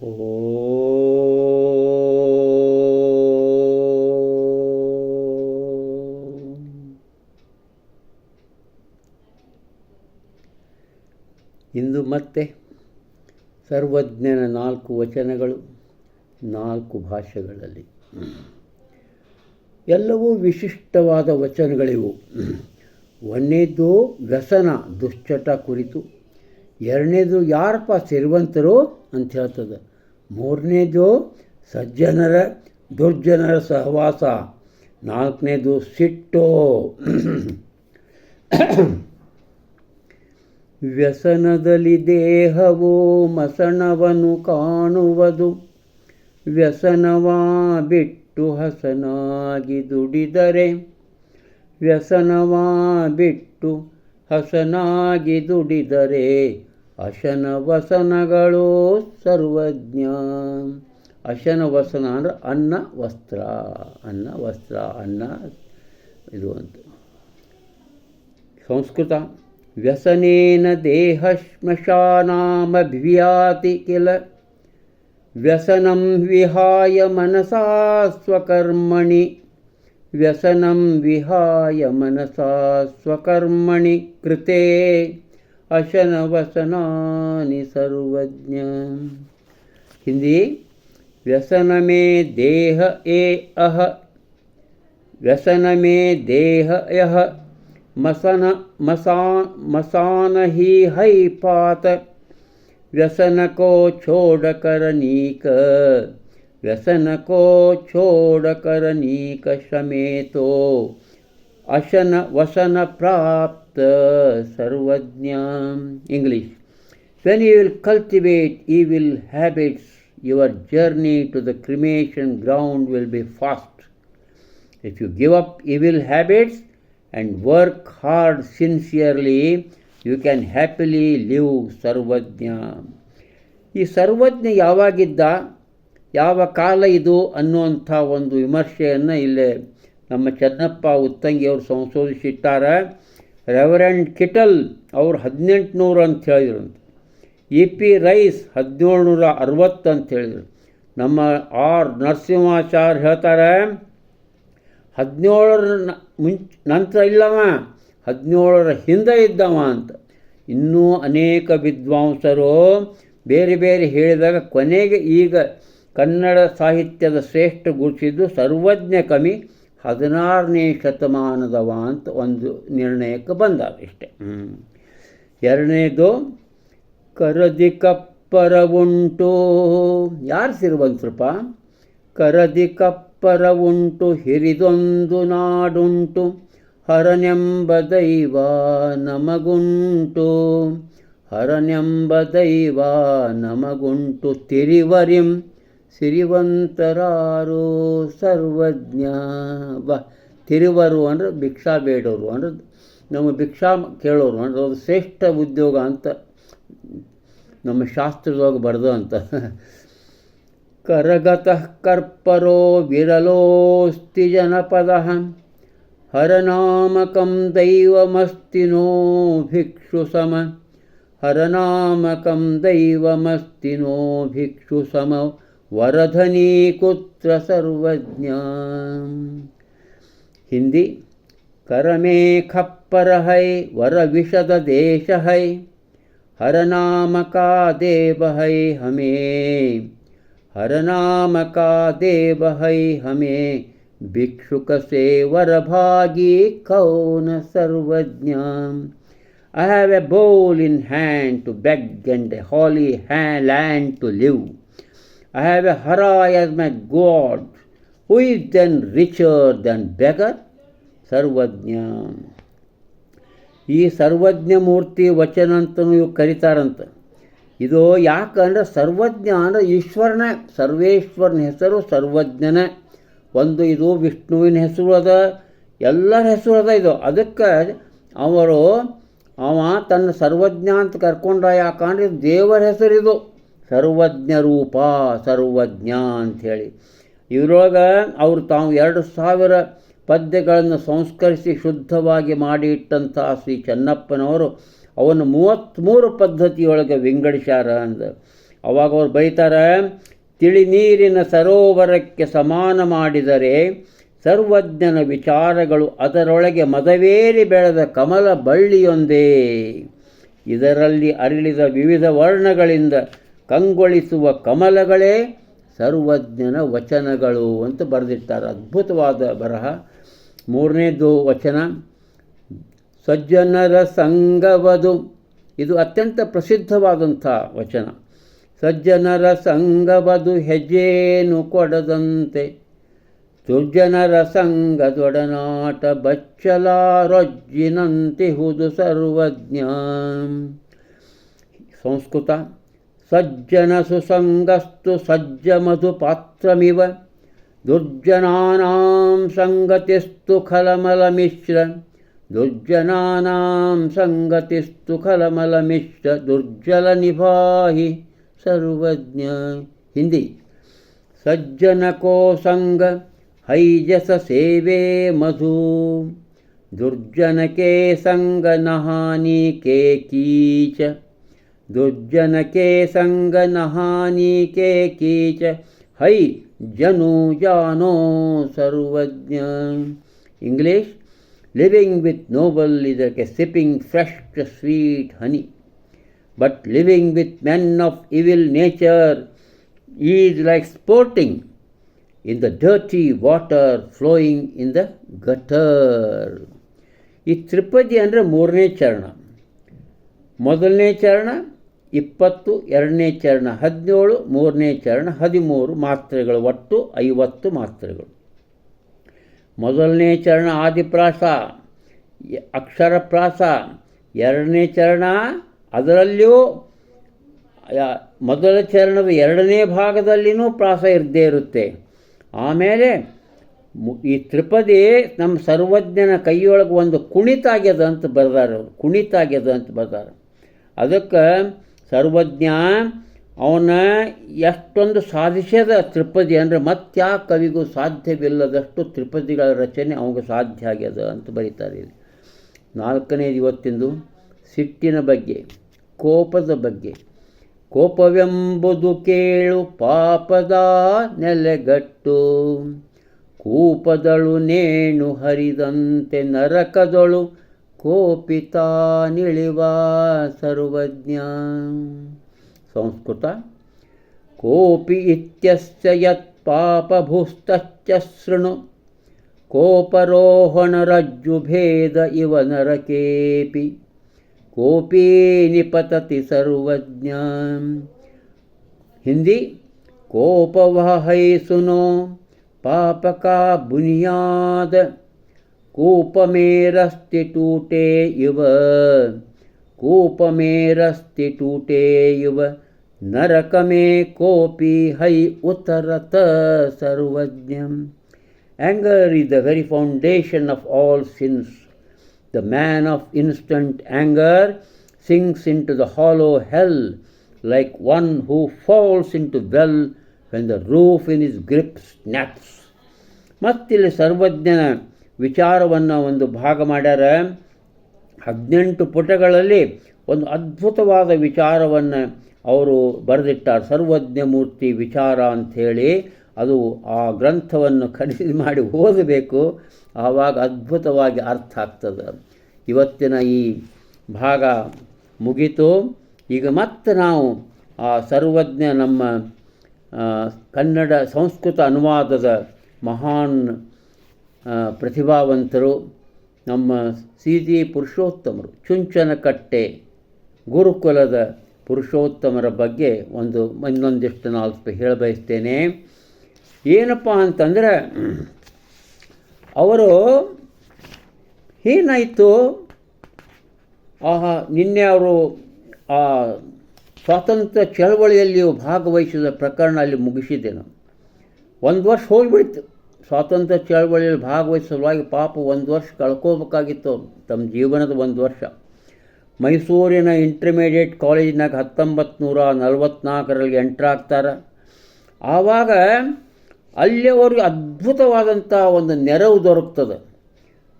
ಓ ಇಂದು ಮತ್ತೆ ಸರ್ವಜ್ಞನ 4 ವಚನಗಳು 4 ಭಾಷೆಗಳಲ್ಲಿ. ಎಲ್ಲವೂ ವಿಶಿಷ್ಟವಾದ ವಚನಗಳಿವು. ಒಂದನೇದು ವ್ಯಸನ ದುಶ್ಚಟ ಕುರಿತು, ಎರಡನೇದು ಯಾರಪ್ಪ ಸಿರಿವಂತರು ಅಂತ ಹೇಳ್ತದೆ, ಮೂರನೇದು ಸಜ್ಜನರ ದುರ್ಜನರ ಸಹವಾಸ, ನಾಲ್ಕನೇದು ಸಿಟ್ಟು. ವ್ಯಸನದಲ್ಲಿ ದೇಹವು ಮಸಣವನು ಕಾಣುವುದು, ವ್ಯಸನವಾ ಬಿಟ್ಟು ಹಸನಾಗಿ ದುಡಿದರೆ, ವ್ಯಸನವಾ ಬಿಟ್ಟು ಹಸನಾಗಿ ದುಡಿದರೆ, ಅಶನ ವಸನಗಳು ಸರ್ವಜ್ಞ. ಅಶನ ವಸನ ಅಂದರೆ ಅನ್ನ ವಸ್ತ್ರ, ಅನ್ನ ಇದು ಅಂತ ಸಂಸ್ಕೃತ. ವ್ಯಸನೇನ ದೇಹ ಶ್ಮಶಾನಾಮಭಿಯಾತಿ ಕಿಲ, ವ್ಯಸನಂ ವಿಹಾಯ ಮನಸಾ ಸ್ವಕರ್ಮಣಿ, ವ್ಯಸನಂ ವಿಹಾಯ ಮನಸಾ ಸ್ವಕರ್ಮಣಿ ಕೃತೆ ಅಶನ ವಸನಾನಿ ಸರ್ವಜ್ಞ. ಹಿಂದಿ. ವ್ಯಸನ ಮೇ ದೇಹ ಏ ಅಹ, ವ್ಯಸನ ಮೇ ದೇಹ ಯಹ, मसान ही है पात, व्यसन को छोड़ कर नीक, व्यसन को छोड़ कर नीक शमे तो अशन वसन प्राप्त सर्वज्ञ. English. When you will cultivate evil habits, your journey to the cremation ground will be fast. If you give up evil habits and work hard sincerely, you can happily live ಸರ್ವಜ್ಞ. ಈ ಸರ್ವಜ್ಞ ಯಾವಾಗಿದ್ದ, ಯಾವ ಕಾಲ ಇದು ಅನ್ನುವಂಥ ಒಂದು ವಿಮರ್ಶೆಯನ್ನು ಇಲ್ಲೇ ನಮ್ಮ ಚೆನ್ನಪ್ಪ ಉತ್ತಂಗಿಯವರು ಸಂಶೋಧಿಸಿಟ್ಟಾರೆ. ರೆವರೆಂಡ್ ಕಿಟಲ್ ಅವರು 1800 ಅಂತ ಹೇಳಿದ್ರಂತೆ. EP ರೈಸ್ 1760 ಅಂತ ಹೇಳಿದರು. ನಮ್ಮ R ನರಸಿಂಹಾಚಾರ್ಯ ಹೇಳ್ತಾರೆ 17ರ ನಂತರ ಇಲ್ಲವ, 17ರ ಹಿಂದೆ ಇದ್ದವ ಅಂತ. ಇನ್ನೂ ಅನೇಕ ವಿದ್ವಾಂಸರು ಬೇರೆ ಬೇರೆ ಹೇಳಿದಾಗ ಕೊನೆಗೆ ಈಗ ಕನ್ನಡ ಸಾಹಿತ್ಯದ ಶ್ರೇಷ್ಠ ಗುರುತಿದ್ದು ಸರ್ವಜ್ಞ ಕವಿ 16ನೇ ಶತಮಾನದವ ಅಂತ ಒಂದು ನಿರ್ಣಯಕ್ಕೆ ಬಂದಾಗ ಇಷ್ಟೆ. ಎರಡನೇದು ಕರದಿ ಕಪ್ಪರ ಉಂಟು. ಯಾರು ಸಿರುವಂತರಪ್ಪ? ಕರದಿ ಕಪ್ಪರ ಉಂಟು ಹಿರಿದೊಂದು ನಾಡುಂಟು, ಹರನೆಂಬ ದೈವ ನಮಗುಂಟು, ಹರನೆಂಬ ದೈವ ನಮಗುಂಟು, ತಿರಿವರಿಂ ಸಿರಿವಂತರಾರು ಸರ್ವಜ್ಞ. ತಿರುವರು ಅಂದರೆ ಭಿಕ್ಷಾ ಬೇಡೋರು, ಅಂದರೆ ನಮ್ಮ ಭಿಕ್ಷಾ ಕೇಳೋರು, ಅಂದರೆ ಅದು ಶ್ರೇಷ್ಠ ಉದ್ಯೋಗ ಅಂತ ನಮ್ಮ ಶಾಸ್ತ್ರದೊಳಗೆ ಬರೆದು ಅಂತ. ಕರಗತಃ ಕರ್ಪರೋ ವಿರಲೋಸ್ತಿ ಜನಪದಃ, ಹರನಾಮಕಂ ದೈವಮಸ್ತಿ ನೋ ಭಿಕ್ಷು ಸಮ, ಹರನಾಮಕಂ ದೈವಮಸ್ತಿ ನೋ ಭಿಕ್ಷು ಸಮ, ವರಧನಿ ಕುತ್ರ ಸರ್ವಜ್ಞ. ಹಿಂದಿ. ಕರಮೇ ಖಪ್ಪರ ಹೈ ವರ ವಿಷದ ದೇಶ ಹೈ, ಹರನಾಮ ಕಾ ದೇವ ಹೈ ಹಮೇ, ಹರನಾಮ ಕಾ ದೇವ ಹೈ ಹಮೇ, ಭಿಕ್ಷುಕ ಸೇ ವರಭಾಗಿ ಕೌನ Sarvajna. I have a bowl in hand to beg and a holy land to live. I have a hara as my God. Who is then richer than beggar? ಸರ್ವಜ್ಞ. ಈ ಸರ್ವಜ್ಞ ಮೂರ್ತಿ ವಚನ ಅಂತಲೂ ಇವು ಕರೀತಾರಂತ. ಇದು ಯಾಕಂದರೆ ಸರ್ವಜ್ಞ ಅಂದರೆ ಈಶ್ವರನೇ, ಸರ್ವೇಶ್ವರನ ಹೆಸರು ಸರ್ವಜ್ಞನೇ. ಒಂದು ಇದು ವಿಷ್ಣುವಿನ ಹೆಸರು ಅದ, ಎಲ್ಲರ ಹೆಸರು ಅದ ಇದು. ಅದಕ್ಕೆ ಅವ ತನ್ನ ಸರ್ವಜ್ಞ ಅಂತ ಕರ್ಕೊಂಡ. ಯಾಕಂದರೆ ದೇವರ ಹೆಸರಿದು, ಸರ್ವಜ್ಞ ರೂಪ ಸರ್ವಜ್ಞ ಅಂಥೇಳಿ. ಇವರೊಳಗೆ ಅವರು ತಾವು 2000 ಪದ್ಯಗಳನ್ನು ಸಂಸ್ಕರಿಸಿ ಶುದ್ಧವಾಗಿ ಮಾಡಿ ಇಟ್ಟಂಥ ಶ್ರೀ ಚೆನ್ನಪ್ಪನವರು ಅವನ್ನು 33 ಪದ್ಧತಿಯೊಳಗೆ ವಿಂಗಡಿಸ್ಯಾರ ಅಂದ. ಅವಾಗ ಅವ್ರು ಬೈತಾರೆ, ತಿಳಿ ನೀರಿನ ಸರೋವರಕ್ಕೆ ಸಮಾನ ಮಾಡಿದರೆ ಸರ್ವಜ್ಞನ ವಿಚಾರಗಳು ಅದರೊಳಗೆ ಮದವೇರಿ ಬೆಳೆದ ಕಮಲ ಬಳ್ಳಿಯೊಂದೇ. ಇದರಲ್ಲಿ ಅರಳಿದ ವಿವಿಧ ವರ್ಣಗಳಿಂದ ಕಂಗೊಳಿಸುವ ಕಮಲಗಳೇ ಸರ್ವಜ್ಞನ ವಚನಗಳು ಅಂತ ಬರೆದಿರ್ತಾರೆ. ಅದ್ಭುತವಾದ ಬರಹ. 3ನೇದು ವಚನ, ಸಜ್ಜನರ ಸಂಗವದು. ಇದು ಅತ್ಯಂತ ಪ್ರಸಿದ್ಧವಾದಂಥ ವಚನ. ಸಜ್ಜನರ ಸಂಗವದು ಹೆಜ್ಜೇನು ಕೊಡದಂತೆ, ದುರ್ಜನರ ಸಂಗದೊಡನಾಟ ಬಚ್ಚಲಾರೊಜ್ಜಿನಂತಿಹುದು ಸರ್ವಜ್ಞ. ಸಂಸ್ಕೃತ. ಸಜ್ಜನ ಸುಸಂಗಸ್ತು ಸಜ್ಜ ಮಧುಪಾತ್ರಮಿವ, ದುರ್ಜನಾನಾಂ ಸಂಗತಿಸ್ತು ಖಲಮಲಮಿಶ್ರ. ದುರ್ಜನಾನಾಂ ಸಂಗತಿಸ್ತು ಖಲಮಲಮಿಶ್ರ, ದುರ್ಜಲ ನಿಭಾಹಿ ಸರ್ವಜ್ಞ. ಹಿಂದಿ. ಸಜ್ಜನ ಕೋ ಸಂಗ ಹೈಜಸ ಸೇವೆ ಮಧು, ದುರ್ಜನ ಕೆ ಸಂಗ ನಹಾನಿ ಕೆ ಕೀಚ. ದುರ್ಜನ ಕೆ ಸಂಗ ನಹಾನಿ ಕೆ ಕೀಚ, ಹೈ ಜನು ಜಾನೋ Sarvajna. English. Living with noble is like a sipping fresh sweet honey, but living with men of evil nature is like sporting in the dirty water flowing in the gutter. ಈ ತ್ರಿಪದಿ ಅಂದರೆ 3ನೇ ಚರಣ. 1ನೇ ಚರಣ 20, 2ನೇ ಚರಣ 17, 3ನೇ ಚರಣ 13 ಮಾತ್ರೆಗಳು, ಒಟ್ಟು 50 ಮಾತ್ರೆಗಳು. 1ನೇ ಚರಣ ಆದಿಪ್ರಾಸ, ಅಕ್ಷರಪ್ರಾಸ. 2ನೇ ಚರಣ ಅದರಲ್ಲಿಯೂ ಮೊದಲ ಚರಣದ 2ನೇ ಭಾಗದಲ್ಲಿಯೂ ಪ್ರಾಸ ಇರದೇ ಇರುತ್ತೆ. ಆಮೇಲೆ ಈ ತ್ರಿಪದಿ ನಮ್ಮ ಸರ್ವಜ್ಞನ ಕೈಯೊಳಗೆ ಒಂದು ಕುಣಿತ ಆಗ್ಯದ ಅಂತ ಬರ್ದಾರೆ. ಕುಣಿತ ಆಗ್ಯದ ಅಂತ ಬರ್ದಾರೆ. ಅದಕ್ಕೆ ಸರ್ವಜ್ಞ ಅವನ ಎಷ್ಟೊಂದು ಸಾಧಿಸ್ಯದ ತ್ರಿಪದಿ ಅಂದರೆ ಮತ್ಯಾ ಕವಿಗೂ ಸಾಧ್ಯವಿಲ್ಲದಷ್ಟು ತ್ರಿಪದಿಗಳ ರಚನೆ ಅವಾಗ ಸಾಧ್ಯ ಆಗ್ಯದ ಅಂತ ಬರೀತಾರೆ. 4ನೇದು ಇವತ್ತಿಂದು ಸಿಟ್ಟಿನ ಬಗ್ಗೆ, ಕೋಪದ ಬಗ್ಗೆ. ಕೋಪವೆಂಬುದು ಕೇಳು ಪಾಪದ ನೆಲೆಗಟ್ಟು, ಕೂಪದಳು ನೇಣು ಹರಿದಂತೆ ನರಕದಳು ಕೋಪಿತ ನಿಳಿವ ಸರ್ವಜ್ಞ. ಸಂಸ್ಕೃತ. ಕೋಪಿ ಇತ್ಯಸ್ಯ ಯತ್ ಪಾಪಭೂಸ್ತಶ್ಚ ಶೃಣು, ಕೋಪರೋಹಣರಜ್ಜುಭೇದ ಇವ ನರಕೇಪಿ, ಕೋಪಿ ನಿಪತತಿ ಸರ್ವಜ್ಞ. ಹಿಂದಿ. ಕೋಪವಹೈ ಸುನೋ ಪಾಪಕಾ ಬುನಿಯಾದ, ಕೂಪಮೇರಸ್ತಿ ಟೂಟೆ ಇವ, ಕೂಪಮೇರಸ್ತಿ ಟೂಟೆ ಇವ, ನರಕಮೇ ಕೋಪಿ high ಉತ್ತರತ ಸರ್ವಜ್ಞಂ. Anger is the very foundation of all sins. The man of instant anger sinks into the hollow hell like one who falls into well when the roof in his grip snaps. ಮತ್ತಿಲ್ಲಿ ಸರ್ವಜ್ಞನ ವಿಚಾರವನ್ನು ಒಂದು ಭಾಗ ಮಾಡ್ಯಾರ. 18 ಪುಟಗಳಲ್ಲಿ ಒಂದು ಅದ್ಭುತವಾದ ವಿಚಾರವನ್ನು ಅವರು ಬರೆದಿಟ್ಟಾರೆ. ಸರ್ವಜ್ಞ ಮೂರ್ತಿ ವಿಚಾರ ಅಂಥೇಳಿ. ಅದು ಆ ಗ್ರಂಥವನ್ನು ಖರೀದಿ ಮಾಡಿ ಓದಬೇಕು, ಆವಾಗ ಅದ್ಭುತವಾಗಿ ಅರ್ಥ ಆಗ್ತದೆ. ಇವತ್ತಿನ ಈ ಭಾಗ ಮುಗೀತು. ಈಗ ಮತ್ತೆ ನಾವು ಆ ಸರ್ವಜ್ಞ ನಮ್ಮ ಕನ್ನಡ ಸಂಸ್ಕೃತ ಅನುವಾದದ ಮಹಾನ್ ಪ್ರತಿಭಾವಂತರು ನಮ್ಮ ಸಿ.ಜಿ. ಪುರುಷೋತ್ತಮರು, ಚುಂಚನಕಟ್ಟೆ ಗುರುಕುಲದ ಪುರುಷೋತ್ತಮರ ಬಗ್ಗೆ ಇನ್ನೊಂದಿಷ್ಟು ನಾಲ್ಕು ಹೇಳಬಯಸ್ತೇನೆ. ಏನಪ್ಪ ಅಂತಂದರೆ, ಅವರು ಏನಾಯಿತು, ನಿನ್ನೆ ಅವರು ಆ ಸ್ವಾತಂತ್ರ್ಯ ಚಳವಳಿಯಲ್ಲಿಯೂ ಭಾಗವಹಿಸಿದ ಪ್ರಕರಣ ಅಲ್ಲಿ ಮುಗಿಸಿದ್ದೇನೆ. 1 ವರ್ಷ ಹೋಗಿಬಿಡ್ತು ಸ್ವಾತಂತ್ರ್ಯ ಚಳವಳಿಯಲ್ಲಿ ಭಾಗವಹಿಸೋ ಸಲುವಾಗಿ. ಪಾಪ 1 ವರ್ಷ ಕಳ್ಕೋಬೇಕಾಗಿತ್ತು ತಮ್ಮ ಜೀವನದ 1 ವರ್ಷ. ಮೈಸೂರಿನ ಇಂಟರ್ಮೀಡಿಯೇಟ್ ಕಾಲೇಜಿನಾಗ 1944ರಲ್ಲಿ ಎಂಟ್ರಾಗ್ತಾರೆ. ಆವಾಗ ಅಲ್ಲಿ ಅವ್ರಿಗೆ ಅದ್ಭುತವಾದಂಥ ಒಂದು ನೆರವು ದೊರಕ್ತದೆ.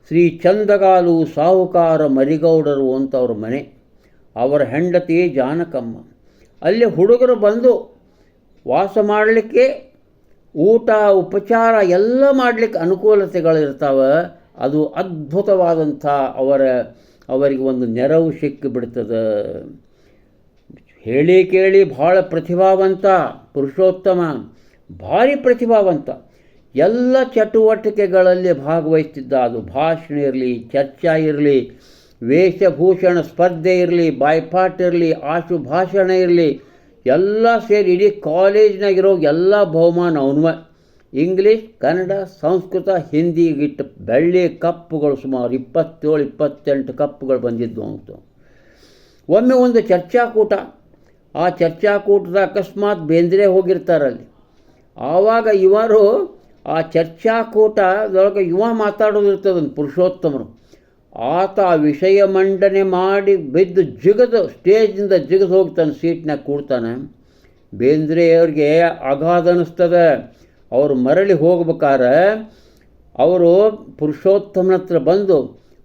ಶ್ರೀ ಚಂದಗಾಲು ಸಾಹುಕಾರ ಮರಿಗೌಡರು ಅಂತ ಅವ್ರ ಮನೆ. ಅವರ ಹೆಂಡತಿ ಜಾನಕಮ್ಮ. ಅಲ್ಲಿ ಹುಡುಗರು ಬಂದು ವಾಸ ಮಾಡಲಿಕ್ಕೆ ಊಟ ಉಪಚಾರ ಎಲ್ಲ ಮಾಡಲಿಕ್ಕೆ ಅನುಕೂಲತೆಗಳಿರ್ತಾವೆ. ಅದು ಅದ್ಭುತವಾದಂಥ ಅವರಿಗೆ ಒಂದು ನೆರವು ಸಿಕ್ಕಿಬಿಡ್ತದೆ. ಹೇಳಿ ಕೇಳಿ ಭಾಳ ಪ್ರತಿಭಾವಂತ ಪುರುಷೋತ್ತಮ, ಭಾರಿ ಪ್ರತಿಭಾವಂತ. ಎಲ್ಲ ಚಟುವಟಿಕೆಗಳಲ್ಲಿ ಭಾಗವಹಿಸ್ತಿದ್ದ. ಅದು ಭಾಷಣ ಇರಲಿ, ಚರ್ಚಾ ಇರಲಿ, ವೇಷಭೂಷಣ ಸ್ಪರ್ಧೆ ಇರಲಿ, ಬಾಯ್ಪಾಠ ಇರಲಿ, ಆಶು ಭಾಷಣ ಇರಲಿ, ಎಲ್ಲ ಸೇರಿ ಇಡೀ ಕಾಲೇಜ್ನಾಗಿರೋ ಎಲ್ಲ ಬಹುಮಾನ ಅವನ್ವ. ಇಂಗ್ಲೀಷ್, ಕನ್ನಡ, ಸಂಸ್ಕೃತ, ಹಿಂದಿಗಿಟ್ಟು ಬೆಳ್ಳಿ ಕಪ್ಪುಗಳು ಸುಮಾರು 27-28 ಕಪ್ಪುಗಳು ಬಂದಿದ್ವು ಅಂತ. ಒಮ್ಮೆ ಒಂದು ಚರ್ಚಾಕೂಟ, ಆ ಚರ್ಚಾಕೂಟದ ಅಕಸ್ಮಾತ್ ಬೇಂದ್ರೆ ಹೋಗಿರ್ತಾರಲ್ಲಿ. ಆವಾಗ ಇವರು ಆ ಚರ್ಚಾಕೂಟದೊಳಗೆ ಮಾತಾಡೋದಿರ್ತದಂತ ಪುರುಷೋತ್ತಮರು. ಆತ ಆ ವಿಷಯ ಮಂಡನೆ ಮಾಡಿ ಬಿದ್ದು ಜಿಗದು ಸ್ಟೇಜಿಂದ ಜಿಗದು ಹೋಗಿ ತನ್ನ ಸೀಟ್ನಾಗ ಕೂಡ್ತಾನೆ. ಬೇಂದ್ರೆಯವ್ರಿಗೆ ಅಗಾಧ ಅನ್ನಿಸ್ತದೆ. ಅವರು ಮರಳಿ ಹೋಗ್ಬೇಕಾರೆ ಅವರು ಪುರುಷೋತ್ತಮನ ಹತ್ರ ಬಂದು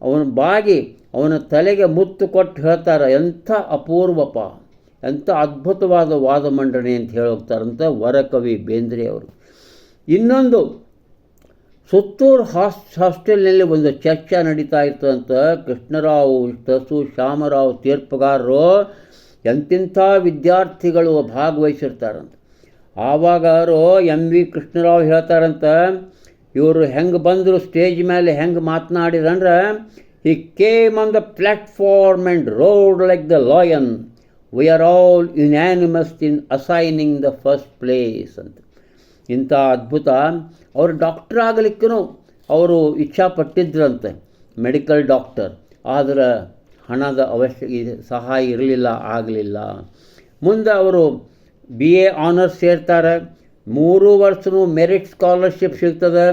ಅವನ ಬಾಗಿ ಅವನ ತಲೆಗೆ ಮುತ್ತು ಕೊಟ್ಟು ಹೇಳ್ತಾರೆ, ಎಂಥ ಅಪೂರ್ವಪ, ಎಂಥ ಅದ್ಭುತವಾದ ವಾದ ಮಂಡನೆ ಅಂತ ಹೇಳೋಗ್ತಾರಂತ ವರಕವಿ ಬೇಂದ್ರೆಯವರು. ಇನ್ನೊಂದು ಸುತ್ತೂರು ಹಾಸ್ಟೆಲ್ನಲ್ಲಿ ಒಂದು ಚರ್ಚೆ ನಡೀತಾ ಇರ್ತದಂತ. ಕೃಷ್ಣರಾವ್ ತಸು, ಶ್ಯಾಮರಾವ್ ತೀರ್ಪುಗಾರರು ಎಂತಿಂಥ ವಿದ್ಯಾರ್ಥಿಗಳು ಭಾಗವಹಿಸಿರ್ತಾರಂತ. ಆವಾಗ ಅವರು MV ಕೃಷ್ಣರಾವ್ ಹೇಳ್ತಾರಂತ, ಇವರು ಹೆಂಗೆ ಬಂದರು ಸ್ಟೇಜ್ ಮೇಲೆ ಹೆಂಗೆ ಮಾತನಾಡಿರಂದ್ರೆ, he came on the platform and roared like the lion, we are all unanimous in assigning the first place ಅಂತ. ಇಂಥ ಅದ್ಭುತ. ಅವರು ಡಾಕ್ಟರ್ ಆಗಲಿಕ್ಕೂ ಅವರು ಇಚ್ಛಾಪಟ್ಟಿದ್ರಂತೆ, ಮೆಡಿಕಲ್ ಡಾಕ್ಟರ್. ಆದರೆ ಹಣದ ಸಹಾಯ ಇರಲಿಲ್ಲ, ಆಗಲಿಲ್ಲ. ಮುಂದೆ ಅವರು BA ಆನರ್ಸ್ ಸೇರ್ತಾರೆ. 3 ವರ್ಷವೂ ಮೆರಿಟ್ ಸ್ಕಾಲರ್ಶಿಪ್ ಸಿಗ್ತದೆ.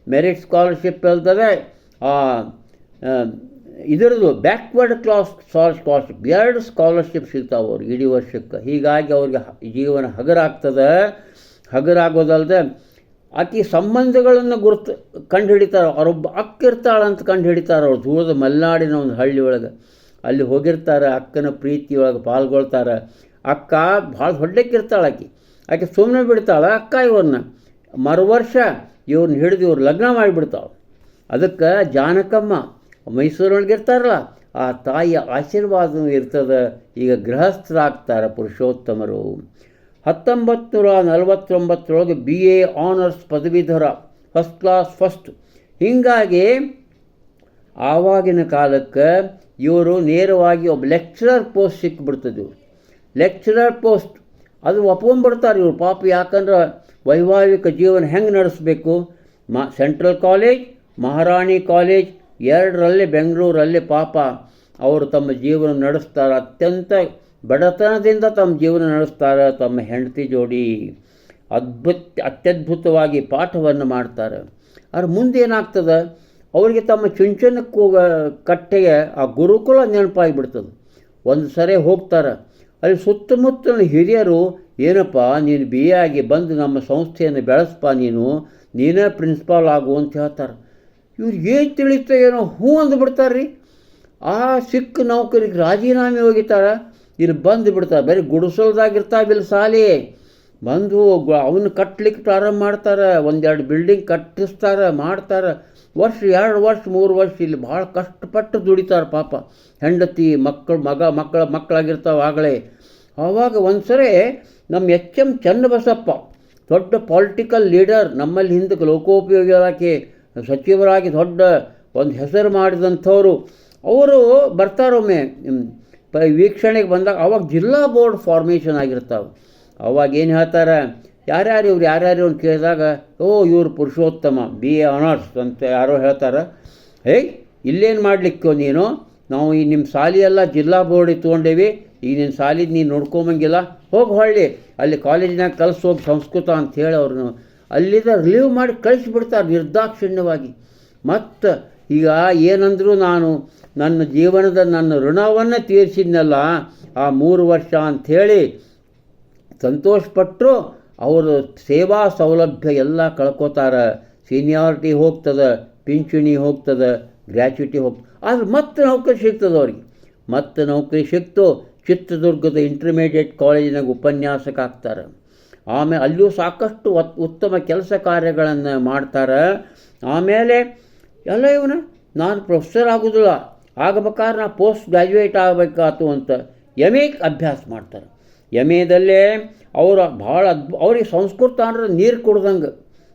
ಮೆರಿಟ್ ಸ್ಕಾಲರ್ಶಿಪ್ ಇರ್ತದೆ, ಇದರದು ಬ್ಯಾಕ್ವರ್ಡ್ ಕ್ಲಾಸ್ ಸ್ಕಾಲರ್ಶಿಪ್, 2 ಸ್ಕಾಲರ್ಶಿಪ್ ಸಿಗ್ತಾವೆ ಅವ್ರಿಗೆ ಇಡೀ ವರ್ಷಕ್ಕೆ. ಹೀಗಾಗಿ ಅವ್ರಿಗೆ ಜೀವನ ಹಗರಾಗ್ತದೆ. ಹಗರಾಗೋದಲ್ಲದೆ ಆಕೆ ಸಂಬಂಧಗಳನ್ನು ಕಂಡು ಹಿಡಿತಾರೆ. ಅವರೊಬ್ಬ ಅಕ್ಕಿರ್ತಾಳಂತ ಕಂಡು ಹಿಡಿತಾರೆ. ಅವ್ರು ದೂರದ ಮಲೆನಾಡಿನ ಒಂದು ಹಳ್ಳಿ ಒಳಗೆ ಅಲ್ಲಿ ಹೋಗಿರ್ತಾರೆ. ಅಕ್ಕನ ಪ್ರೀತಿಯೊಳಗೆ ಪಾಲ್ಗೊಳ್ತಾರೆ. ಅಕ್ಕ ಭಾಳ ದೊಡ್ಡಕ್ಕಿರ್ತಾಳೆ. ಆಕೆ ಸುಮ್ಮನೆ ಬಿಡ್ತಾಳೆ ಅಕ್ಕ ಇವ್ರನ್ನ. ಮರುವರ್ಷ ಇವ್ರನ್ನ ಹಿಡಿದು ಇವ್ರು ಲಗ್ನ ಮಾಡಿಬಿಡ್ತಾಳೆ. ಅದಕ್ಕೆ ಜಾನಕಮ್ಮ ಮೈಸೂರೊಳಗೆ ಇರ್ತಾರಲ್ಲ, ಆ ತಾಯಿಯ ಆಶೀರ್ವಾದವೂ ಇರ್ತದೆ. ಈಗ ಗೃಹಸ್ಥರಾಗ್ತಾರೆ ಪುರುಷೋತ್ತಮರು. 1949 BA ಆನರ್ಸ್ ಪದವೀಧರ, ಫಸ್ಟ್ ಕ್ಲಾಸ್ ಫಸ್ಟ್. ಹೀಗಾಗಿ ಆವಾಗಿನ ಕಾಲಕ್ಕೆ ಇವರು ನೇರವಾಗಿ ಒಬ್ಬ ಲೆಕ್ಚರರ್ ಪೋಸ್ಟ್ ಸಿಕ್ಕಿಬಿಡ್ತದೆ. ಇವರು ಲೆಕ್ಚರರ್ ಪೋಸ್ಟ್ ಅದು ಒಪ್ಕೊಂಡ್ಬಿಡ್ತಾರೆ ಇವರು ಪಾಪ. ಯಾಕಂದ್ರೆ ವೈವಾಹಿಕ ಜೀವನ ಹೆಂಗೆ ನಡೆಸಬೇಕು, ಸೆಂಟ್ರಲ್ ಕಾಲೇಜ್, ಮಹಾರಾಣಿ ಕಾಲೇಜ್ 2ರಲ್ಲೇ ಬೆಂಗಳೂರಲ್ಲೇ ಪಾಪ ಅವರು ತಮ್ಮ ಜೀವನ ನಡೆಸ್ತಾರೆ. ಅತ್ಯಂತ ಬಡತನದಿಂದ ತಮ್ಮ ಜೀವನ ನಡೆಸ್ತಾರೆ. ತಮ್ಮ ಹೆಂಡತಿ ಜೋಡಿ ಅತ್ಯದ್ಭುತವಾಗಿ ಪಾಠವನ್ನು ಮಾಡ್ತಾರೆ. ಅದ್ರ ಮುಂದೇನಾಗ್ತದೆ, ಅವರಿಗೆ ತಮ್ಮ ಚುಂಚನಕ್ಕೆ ಕಟ್ಟೆಗೆ ಆ ಗುರುಕುಲ ನೆನಪಾಗಿಬಿಡ್ತದೆ. ಒಂದು ಸರಿ ಹೋಗ್ತಾರೆ, ಅಲ್ಲಿ ಸುತ್ತಮುತ್ತಲಿನ ಹಿರಿಯರು, ಏನಪ್ಪ ನೀನು BA ಆಗಿ ಬಂದು ನಮ್ಮ ಸಂಸ್ಥೆಯನ್ನು ಬೆಳೆಸಪ್ಪ, ನೀನೇ ಪ್ರಿನ್ಸಿಪಾಲ್ ಆಗು ಅಂತ ಹೇಳ್ತಾರೆ. ಇವ್ರು ಏನು ತಿಳಿಯುತ್ತೋ ಏನೋ ಹ್ಞೂ ಅಂದುಬಿಡ್ತಾರೆ ರೀ. ಆ ಸಿಕ್ಕ ನೌಕರಿಗೆ ರಾಜೀನಾಮೆ ಹೋಗಿತಾರೆ. ಇಲ್ಲಿ ಬಂದು ಬಿಡ್ತಾರೆ. ಬರೀ ಗುಡಿಸಲ್ದಾಗಿರ್ತಾವಿಲ್ಲ ಸಾಲಿ. ಬಂದು ಅವನ್ನ ಕಟ್ಟಲಿಕ್ಕೆ ಪ್ರಾರಂಭ ಮಾಡ್ತಾರೆ. 1-2 ಬಿಲ್ಡಿಂಗ್ ಕಟ್ಟಿಸ್ತಾರೆ, ಮಾಡ್ತಾರೆ. 2 ವರ್ಷ 3 ವರ್ಷ ಇಲ್ಲಿ ಭಾಳ ಕಷ್ಟಪಟ್ಟು ದುಡಿತಾರೆ ಪಾಪ. ಹೆಂಡತಿ ಮಕ್ಕಳಾಗಿರ್ತಾವೆ ಆಗಲೇ. ಆವಾಗ ಒಂದು ಸರಿ ನಮ್ಮ HM ಚನ್ನಬಸಪ್ಪ, ದೊಡ್ಡ ಪೊಲಿಟಿಕಲ್ ಲೀಡರ್, ನಮ್ಮಲ್ಲಿ ಹಿಂದಕ್ಕೆ ಲೋಕೋಪಯೋಗಿ ಇಲಾಖೆ ಸಚಿವರಾಗಿ ದೊಡ್ಡ ಒಂದು ಹೆಸರು ಮಾಡಿದಂಥವರು, ಅವರು ಬರ್ತಾರೊಮ್ಮೆ ವೀಕ್ಷಣೆಗೆ ಬಂದಾಗ. ಅವಾಗ ಜಿಲ್ಲಾ ಬೋರ್ಡ್ ಫಾರ್ಮೇಷನ್ ಆಗಿರ್ತಾವೆ. ಅವಾಗ ಏನು ಹೇಳ್ತಾರೆ, ಯಾರ್ಯಾರು ಅಂತ ಕೇಳಿದಾಗ, ಇವರು ಪುರುಷೋತ್ತಮ BA ಆನರ್ಸ್ ಅಂತ ಯಾರೋ ಹೇಳ್ತಾರೆ. ಇಲ್ಲೇನು ಮಾಡಲಿಕ್ಕೆ ನೀನು, ನಾವು ಈ ನಿಮ್ಮ ಸಾಲಿಯೆಲ್ಲ ಜಿಲ್ಲಾ ಬೋರ್ಡಿಗೆ ತೊಗೊಂಡೇವಿ, ಈಗ ನಿನ್ನ ಸಾಲಿದು ನೀನು ನೋಡ್ಕೊಂಬಂಗಿಲ್ಲ, ಹೋಗಿ ಹೊಳ್ಳಿ ಅಲ್ಲಿ ಕಾಲೇಜಿನಾಗ ಕಲಿಸೋಗಿ ಸಂಸ್ಕೃತ ಅಂಥೇಳಿ ಅವ್ರನ್ನ ಅಲ್ಲಿಂದ ರಿಲೀವ್ ಮಾಡಿ ಕಳಿಸಿಬಿಡ್ತಾರೆ ನಿರ್ದಾಕ್ಷಿಣ್ಯವಾಗಿ. ಮತ್ತು ಈಗ ಏನಂದರೂ ನಾನು ನನ್ನ ಜೀವನದ ನನ್ನ ಋಣವನ್ನು ತೀರಿಸಿದ್ನಲ್ಲ ಆ 3 ವರ್ಷ ಅಂಥೇಳಿ ಸಂತೋಷಪಟ್ಟರು. ಅವರು ಸೇವಾ ಸೌಲಭ್ಯ ಎಲ್ಲ ಕಳ್ಕೋತಾರೆ. ಸೀನಿಯಾರಿಟಿ ಹೋಗ್ತದೆ, ಪಿಂಚಣಿ ಹೋಗ್ತದೆ, ಗ್ರ್ಯಾಚ್ಯುಟಿ ಹೋಗ್ತದೆ. ಆದರೆ ಮತ್ತೆ ನೌಕರಿ ಸಿಗ್ತದೆ ಅವ್ರಿಗೆ. ಮತ್ತೆ ನೌಕರಿ ಸಿಕ್ತು. ಚಿತ್ರದುರ್ಗದ ಇಂಟರ್ಮೀಡಿಯೇಟ್ ಕಾಲೇಜಿನಾಗ ಉಪನ್ಯಾಸಕ ಆಗ್ತಾರೆ. ಆಮೇಲೆ ಅಲ್ಲಿಯೂ ಸಾಕಷ್ಟು ಉತ್ತಮ ಕೆಲಸ ಕಾರ್ಯಗಳನ್ನು ಮಾಡ್ತಾರೆ. ಆಮೇಲೆ ಎಲ್ಲ ಇವನು ನಾನು ಪ್ರೊಫೆಸರ್ ಆಗೋದಿಲ್ಲ, ಆಗಬೇಕಾದ್ರೆ ನಾನು ಪೋಸ್ಟ್ ಗ್ರ್ಯಾಜುಯೇಟ್ ಆಗಬೇಕಾಯ್ತು ಅಂತ ಎಮ್.ಎ ಅಭ್ಯಾಸ ಮಾಡ್ತಾರೆ. ಎಮ್.ಎದಲ್ಲೇ ಅವರು ಭಾಳ ಅವ್ರಿಗೆ ಸಂಸ್ಕೃತ ಅಂದ್ರೆ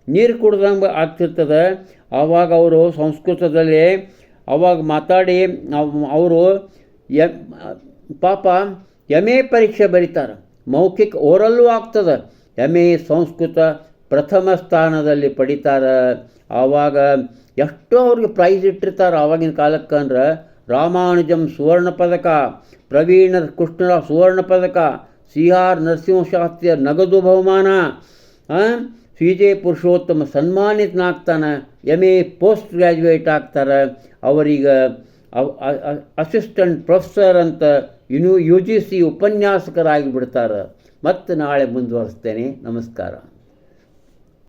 ನೀರು ಕುಡ್ದಂಗೆ ಆಗ್ತಿರ್ತದೆ. ಆವಾಗ ಅವರು ಸಂಸ್ಕೃತದಲ್ಲಿ ಅವಾಗ ಮಾತಾಡಿ ಅವರು ಪಾಪ ಎಮ್.ಎ ಪರೀಕ್ಷೆ ಬರೀತಾರೆ, ಮೌಖಿಕ ಓರಲ್ಲೂ ಆಗ್ತದೆ. ಎಮ್.ಎ ಸಂಸ್ಕೃತ ಪ್ರಥಮ ಸ್ಥಾನದಲ್ಲಿ ಪಡಿತಾರೆ. ಆವಾಗ ಎಷ್ಟೋ ಅವ್ರಿಗೆ ಪ್ರೈಸ್ ಇಟ್ಟಿರ್ತಾರೆ ಆವಾಗಿನ ಕಾಲಕ್ಕೆ. ಅಂದ್ರೆ ರಾಮಾನುಜಂ ಸುವರ್ಣ ಪದಕ, ಪ್ರವೀಣ ಕೃಷ್ಣರಾವ್ ಸುವರ್ಣ ಪದಕ, ಸಿ.ಆರ್. ನರಸಿಂಹಶಾಸ್ತ್ರಿಯ ನಗದು ಬಹುಮಾನ, ಸಿ.ಜೆ. ಪುರುಷೋತ್ತಮ ಸನ್ಮಾನಿತನಾಗ್ತಾನೆ. ಎಮ್.ಎ ಪೋಸ್ಟ್ ಗ್ರ್ಯಾಜುಯೇಟ್ ಆಗ್ತಾರೆ. ಅವರೀಗ ಅಸಿಸ್ಟೆಂಟ್ ಪ್ರೊಫೆಸರ್ ಅಂತ UGC ಉಪನ್ಯಾಸಕರಾಗಿ ಬಿಡ್ತಾರೆ. ಮತ್ತು ನಾಳೆ ಮುಂದುವರಿಸ್ತೇನೆ. ನಮಸ್ಕಾರ.